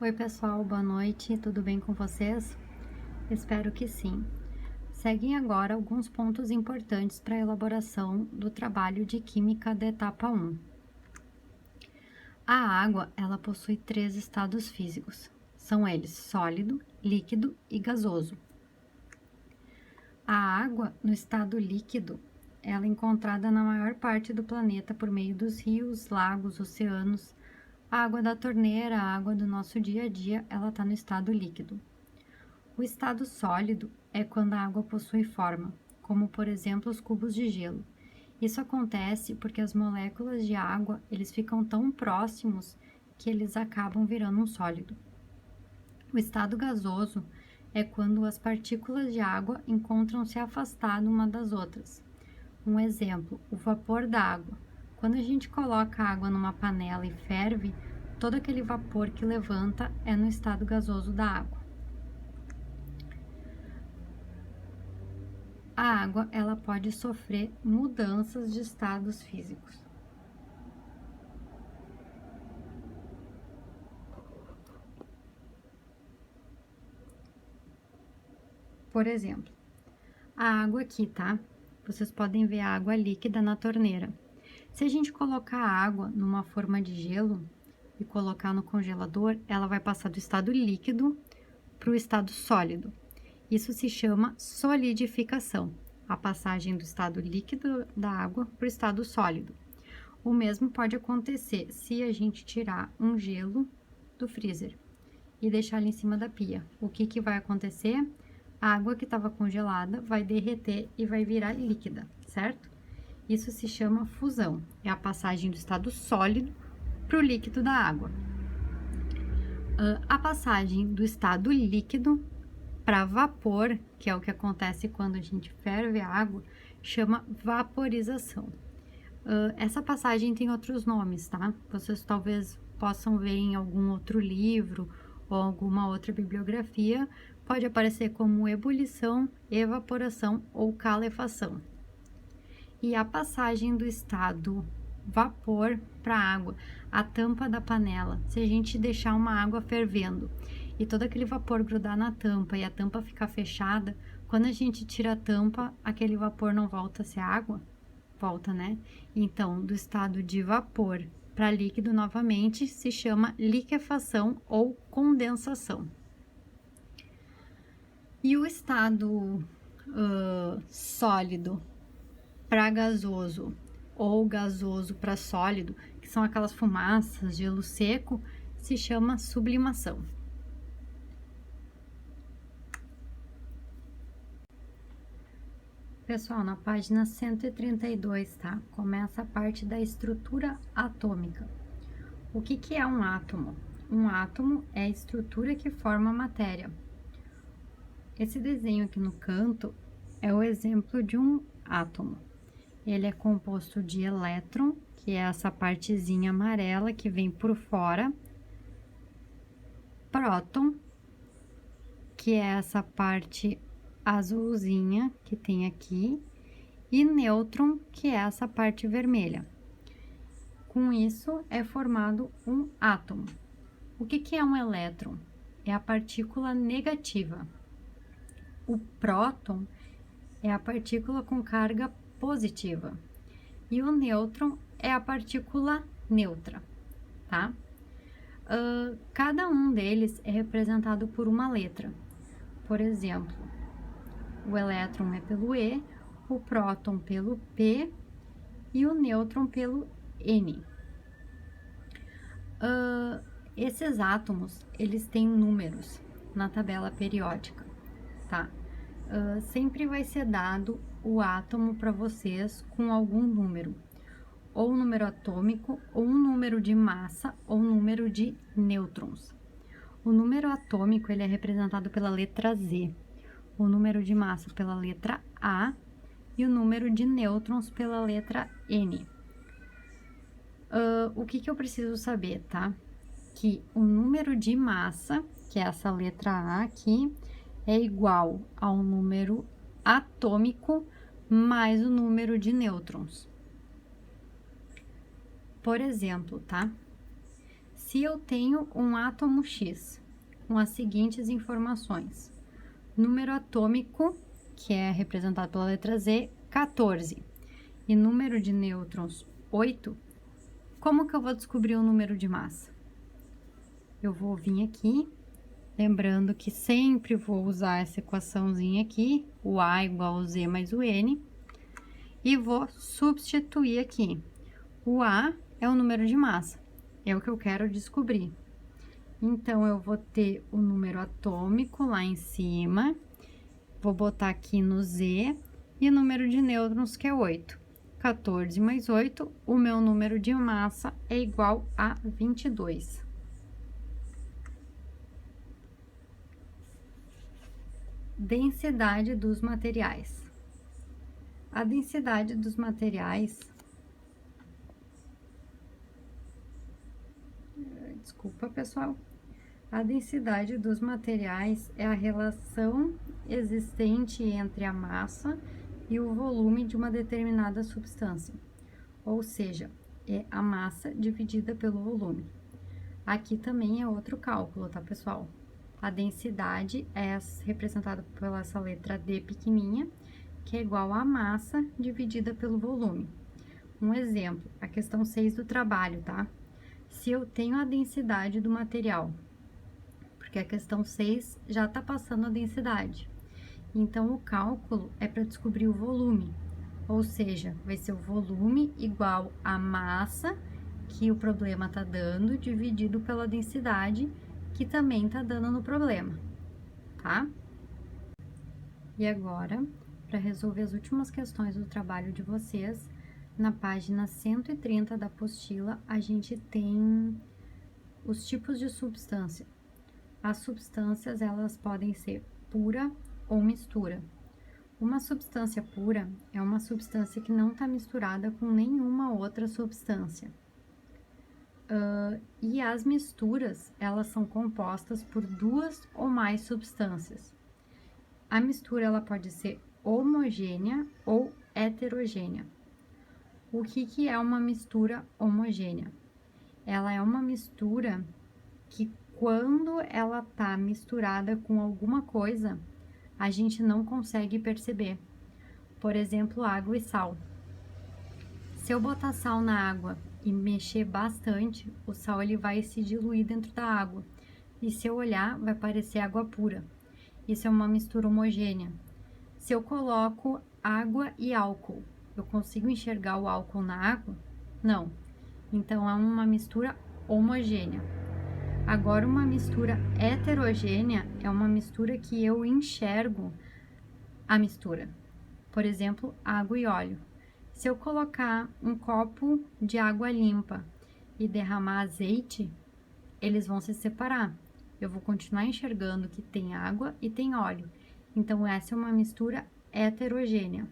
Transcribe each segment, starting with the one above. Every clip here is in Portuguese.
Oi pessoal, boa noite, tudo bem com vocês? Espero que sim. Seguem agora alguns pontos importantes para a elaboração do trabalho de Química da etapa 1. A água, ela possui 3 estados físicos. São eles sólido, líquido e gasoso. A água, no estado líquido, ela é encontrada na maior parte do planeta por meio dos rios, lagos, oceanos. A água da torneira, a água do nosso dia a dia, ela está no estado líquido. O estado sólido é quando a água possui forma, como por exemplo os cubos de gelo. Isso acontece porque as moléculas de água, eles ficam tão próximos que eles acabam virando um sólido. O estado gasoso é quando as partículas de água encontram-se afastadas uma das outras. Um exemplo, o vapor da água. Quando a gente coloca a água numa panela e ferve, todo aquele vapor que levanta é no estado gasoso da água. A água, ela pode sofrer mudanças de estados físicos. Por exemplo, a água aqui, tá? Vocês podem ver a água líquida na torneira. Se a gente colocar a água numa forma de gelo e colocar no congelador, ela vai passar do estado líquido para o estado sólido. Isso se chama solidificação, a passagem do estado líquido da água para o estado sólido. O mesmo pode acontecer se a gente tirar um gelo do freezer e deixar ele em cima da pia. O que vai acontecer? A água que estava congelada vai derreter e vai virar líquida, certo? Isso se chama fusão, é a passagem do estado sólido para o líquido da água. A passagem do estado líquido para vapor, que é o que acontece quando a gente ferve a água, chama vaporização. Essa passagem tem outros nomes, tá? Vocês talvez possam ver em algum outro livro ou alguma outra bibliografia. Pode aparecer como ebulição, evaporação ou calefação. E a passagem do estado vapor para água, a tampa da panela. Se a gente deixar uma água fervendo e todo aquele vapor grudar na tampa e a tampa ficar fechada, quando a gente tira a tampa, aquele vapor não volta a ser água? Volta, né? Então, do estado de vapor para líquido novamente se chama liquefação ou condensação. E o estado sólido para gasoso ou gasoso para sólido, que são aquelas fumaças, gelo seco, se chama sublimação. Pessoal, na página 132, tá? Começa a parte da estrutura atômica. O que é um átomo? Um átomo é a estrutura que forma a matéria. Esse desenho aqui no canto é o exemplo de um átomo. Ele é composto de elétron, que é essa partezinha amarela que vem por fora, próton, que é essa parte azulzinha que tem aqui, e nêutron, que é essa parte vermelha. Com isso, é formado um átomo. O que é um elétron? É a partícula negativa. O próton é a partícula com carga positiva. E o nêutron é a partícula neutra, tá? Cada um deles é representado por uma letra. Por exemplo, o elétron é pelo E, o próton pelo P e o nêutron pelo N. Esses átomos, eles têm números na tabela periódica, tá? Sempre vai ser dado o átomo para vocês com algum número, ou um número atômico, ou um número de massa, ou um número de nêutrons. O número atômico, ele é representado pela letra Z, o número de massa pela letra A e o número de nêutrons pela letra N. O que eu preciso saber, tá? Que o número de massa, que é essa letra A aqui, é igual ao número atômico mais o número de nêutrons. Por exemplo, tá? Se eu tenho um átomo X com as seguintes informações: número atômico, que é representado pela letra Z, 14, e número de nêutrons, 8, como que eu vou descobrir o número de massa? Eu vou vir aqui, lembrando que sempre vou usar essa equaçãozinha aqui, o A igual ao Z mais o N, e vou substituir aqui. O A é o número de massa, é o que eu quero descobrir. Então, eu vou ter o número atômico lá em cima, vou botar aqui no Z, e o número de nêutrons, que é 8. 14 mais 8, o meu número de massa é igual a 22. Densidade dos materiais. A densidade dos materiais... Desculpa, pessoal. A densidade dos materiais é a relação existente entre a massa e o volume de uma determinada substância, ou seja, é a massa dividida pelo volume. Aqui também é outro cálculo, tá, pessoal? A densidade é representada pela essa letra D pequenininha, que é igual a massa dividida pelo volume. Um exemplo, a questão 6 do trabalho, tá? Se eu tenho a densidade do material, porque a questão 6 já está passando a densidade. Então, o cálculo é para descobrir o volume, ou seja, vai ser o volume igual a massa que o problema está dando, dividido pela densidade, que também está dando no problema, tá? E agora, para resolver as últimas questões do trabalho de vocês, na página 130 da apostila, a gente tem os tipos de substância. As substâncias, elas podem ser pura ou mistura. Uma substância pura é uma substância que não está misturada com nenhuma outra substância. E as misturas, elas são compostas por duas ou mais substâncias. A mistura, ela pode ser homogênea ou heterogênea. O que é uma mistura homogênea? Ela é uma mistura que, quando ela tá misturada com alguma coisa, a gente não consegue perceber. Por exemplo, água e sal. Se eu botar sal na água e mexer bastante, o sal ele vai se diluir dentro da água. E se eu olhar, vai parecer água pura. Isso é uma mistura homogênea. Se eu coloco água e álcool, eu consigo enxergar o álcool na água? Não. Então, é uma mistura homogênea. Agora, uma mistura heterogênea é uma mistura que eu enxergo a mistura. Por exemplo, água e óleo. Se eu colocar um copo de água limpa e derramar azeite, eles vão se separar. Eu vou continuar enxergando que tem água e tem óleo. Então, essa é uma mistura heterogênea.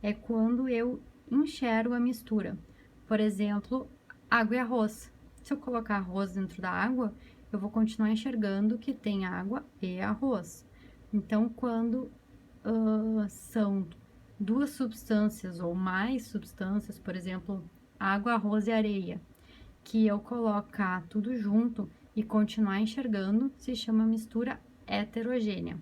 É quando eu enxergo a mistura. Por exemplo, água e arroz. Se eu colocar arroz dentro da água, eu vou continuar enxergando que tem água e arroz. Então, quando são duas substâncias ou mais substâncias, por exemplo, água, arroz e areia, que eu colocar tudo junto e continuar enxergando, se chama mistura heterogênea.